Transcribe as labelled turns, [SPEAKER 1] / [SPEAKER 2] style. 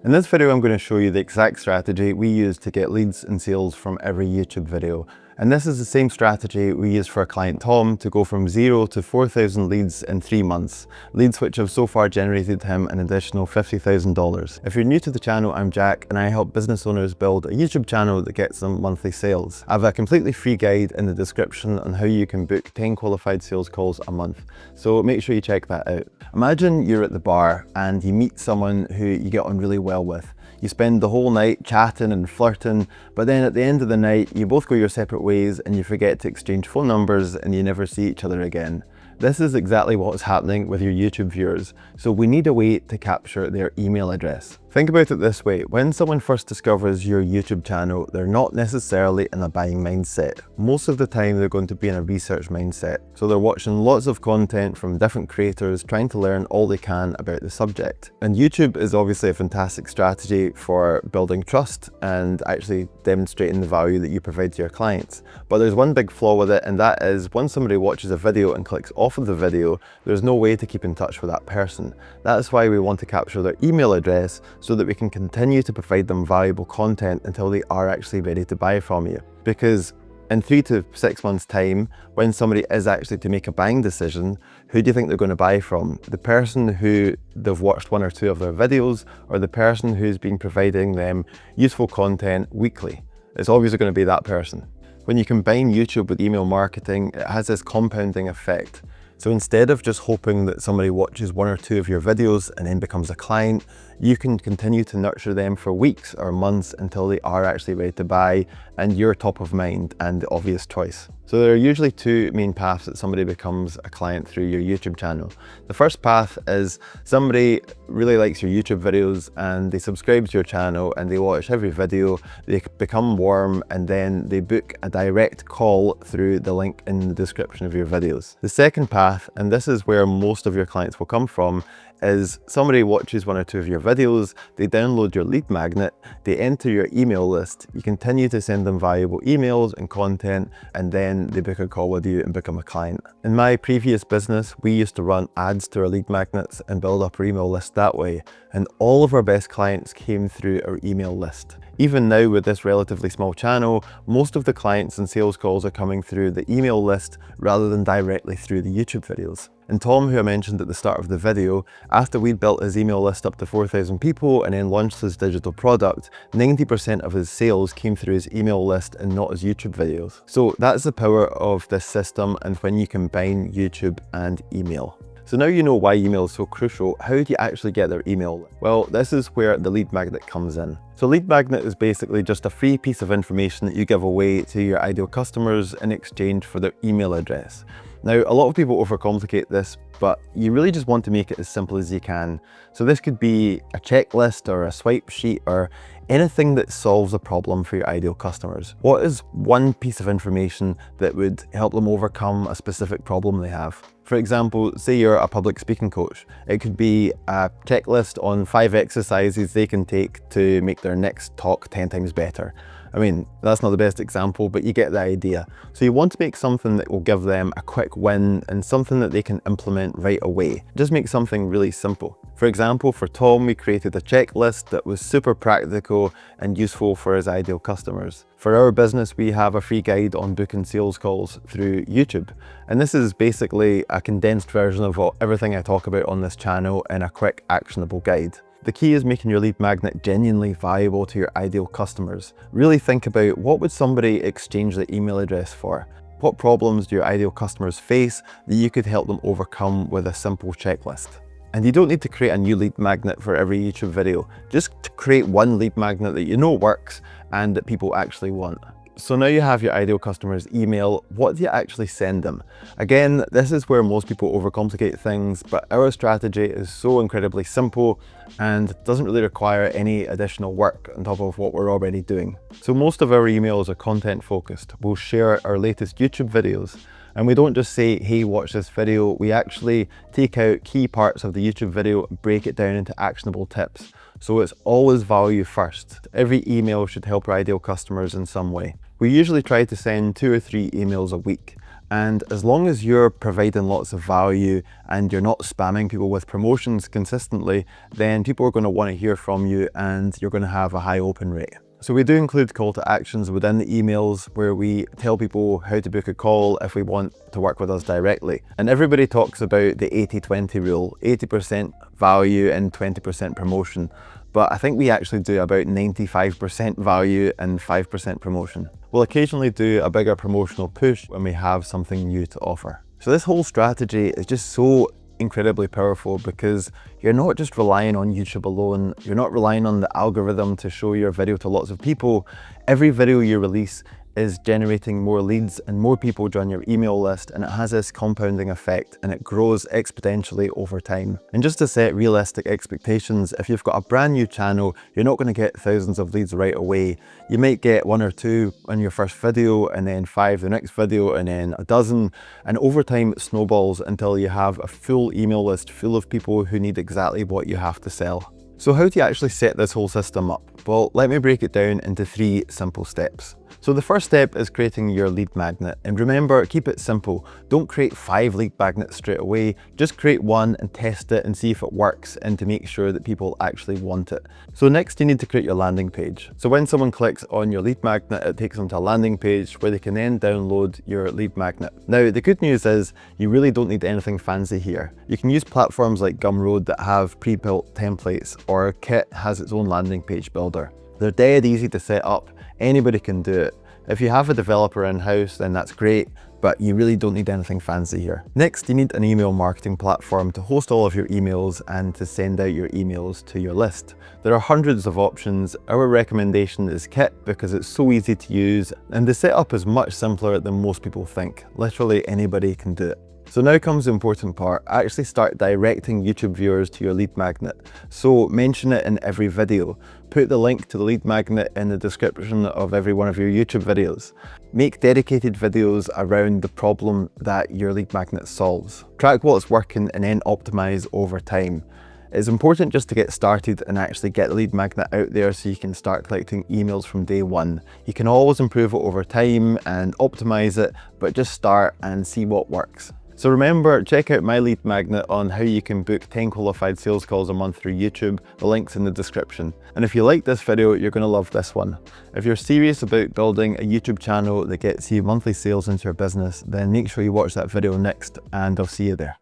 [SPEAKER 1] In this video, I'm going to show you the exact strategy we use to get leads and sales from every YouTube video. And this is the same strategy we use for our client Tom to go from 0 to 4,000 leads in 3 months, leads which have so far generated him an additional $50,000. If you're new to the channel, I'm Jack and I help business owners build a YouTube channel that gets them monthly sales. I have a completely free guide in the description on how you can book 10 qualified sales calls a month, so make sure you check that out. Imagine you're at the bar and you meet someone who you get on really well with. You spend the whole night chatting and flirting, but then at the end of the night, you both go your separate ways and you forget to exchange phone numbers and you never see each other again. This is exactly what's happening with your YouTube viewers, so we need a way to capture their email address. Think about it this way, when someone first discovers your YouTube channel, they're not necessarily in a buying mindset. Most of the time they're going to be in a research mindset. So they're watching lots of content from different creators, trying to learn all they can about the subject. And YouTube is obviously a fantastic strategy for building trust and actually demonstrating the value that you provide to your clients. But there's one big flaw with it, and that is once somebody watches a video and clicks off of the video, there's no way to keep in touch with that person. That's why we want to capture their email address so that we can continue to provide them valuable content until they are actually ready to buy from you. Because in 3 to 6 months time, when somebody is actually to make a buying decision, who do you think they're going to buy from? The person who they've watched 1 or 2 of their videos, or the person who's been providing them useful content weekly? It's obviously going to be that person. When you combine YouTube with email marketing, it has this compounding effect. So instead of just hoping that somebody watches 1 or 2 of your videos and then becomes a client, you can continue to nurture them for weeks or months until they are actually ready to buy and you're top of mind and the obvious choice. So there are usually 2 main paths that somebody becomes a client through your YouTube channel. The first path is somebody really likes your YouTube videos and they subscribe to your channel and they watch every video, they become warm, and then they book a direct call through the link in the description of your videos. The second path, and this is where most of your clients will come from, is somebody watches 1 or 2 of your videos, they download your lead magnet, they enter your email list, you continue to send them valuable emails and content, and then they book a call with you and become a client. In my previous business, we used to run ads to our lead magnets and build up our email list that way, and all of our best clients came through our email list. Even now with this relatively small channel, most of the clients and sales calls are coming through the email list rather than directly through the YouTube videos. And Tom, who I mentioned at the start of the video, after we'd built his email list up to 4,000 people and then launched his digital product, 90% of his sales came through his email list and not his YouTube videos. So that's the power of this system and when you combine YouTube and email. So now you know why email is so crucial. How do you actually get their email? Well, this is where the lead magnet comes in. So lead magnet is basically just a free piece of information that you give away to your ideal customers in exchange for their email address. Now, a lot of people overcomplicate this, but you really just want to make it as simple as you can. So this could be a checklist or a swipe sheet or anything that solves a problem for your ideal customers. What is one piece of information that would help them overcome a specific problem they have? For example, say you're a public speaking coach. It could be a checklist on 5 exercises they can take to make their next talk 10 times better. I mean, that's not the best example, but you get the idea. So you want to make something that will give them a quick win and something that they can implement right away. Just make something really simple. For example, for Tom, we created a checklist that was super practical and useful for his ideal customers. For our business, we have a free guide on booking sales calls through YouTube. And this is basically a condensed version of everything I talk about on this channel in a quick, actionable guide. The key is making your lead magnet genuinely valuable to your ideal customers. Really think about, what would somebody exchange the email address for? What problems do your ideal customers face that you could help them overcome with a simple checklist? And you don't need to create a new lead magnet for every YouTube video. Just create one lead magnet that you know works and that people actually want. So now you have your ideal customer's email, what do you actually send them? Again, this is where most people overcomplicate things, but our strategy is so incredibly simple and doesn't really require any additional work on top of what we're already doing. So most of our emails are content focused. We'll share our latest YouTube videos. And we don't just say, hey, watch this video. We actually take out key parts of the YouTube video and break it down into actionable tips. So it's always value first. Every email should help our ideal customers in some way. We usually try to send 2 or 3 emails a week. And as long as you're providing lots of value and you're not spamming people with promotions consistently, then people are going to want to hear from you and you're going to have a high open rate. So we do include call to actions within the emails where we tell people how to book a call if we want to work with us directly. And everybody talks about the 80-20 rule, 80% value and 20% promotion. But I think we actually do about 95% value and 5% promotion. We'll occasionally do a bigger promotional push when we have something new to offer. So this whole strategy is just so incredibly powerful because you're not just relying on YouTube alone, you're not relying on the algorithm to show your video to lots of people. Every video you release is generating more leads and more people join your email list, and it has this compounding effect and it grows exponentially over time. And just to set realistic expectations, if you've got a brand new channel, you're not going to get thousands of leads right away. You might get 1 or 2 on your first video, and then 5 the next video, and then a dozen, and over time it snowballs until you have a full email list full of people who need exactly what you have to sell. So how do you actually set this whole system up? Well, let me break it down into 3 simple steps. So the first step is creating your lead magnet. And remember, keep it simple. Don't create 5 lead magnets straight away. Just create 1 and test it and see if it works, and to make sure that people actually want it. So next you need to create your landing page. So when someone clicks on your lead magnet, it takes them to a landing page where they can then download your lead magnet. Now, the good news is you really don't need anything fancy here. You can use platforms like Gumroad that have pre-built templates, or Kit has its own landing page builder. They're dead easy to set up. Anybody can do it. If you have a developer in-house, then that's great, but you really don't need anything fancy here. Next, you need an email marketing platform to host all of your emails and to send out your emails to your list. There are hundreds of options. Our recommendation is Kit because it's so easy to use, and the setup is much simpler than most people think. Literally anybody can do it. So now comes the important part. Actually start directing YouTube viewers to your lead magnet. So mention it in every video. Put the link to the lead magnet in the description of every one of your YouTube videos. Make dedicated videos around the problem that your lead magnet solves. Track what's working and then optimize over time. It's important just to get started and actually get the lead magnet out there so you can start collecting emails from day 1. You can always improve it over time and optimize it, but just start and see what works. So remember, check out my lead magnet on how you can book 10 qualified sales calls a month through YouTube. The link's in the description. And if you like this video, you're going to love this one. If you're serious about building a YouTube channel that gets you monthly sales into your business, then make sure you watch that video next, and I'll see you there.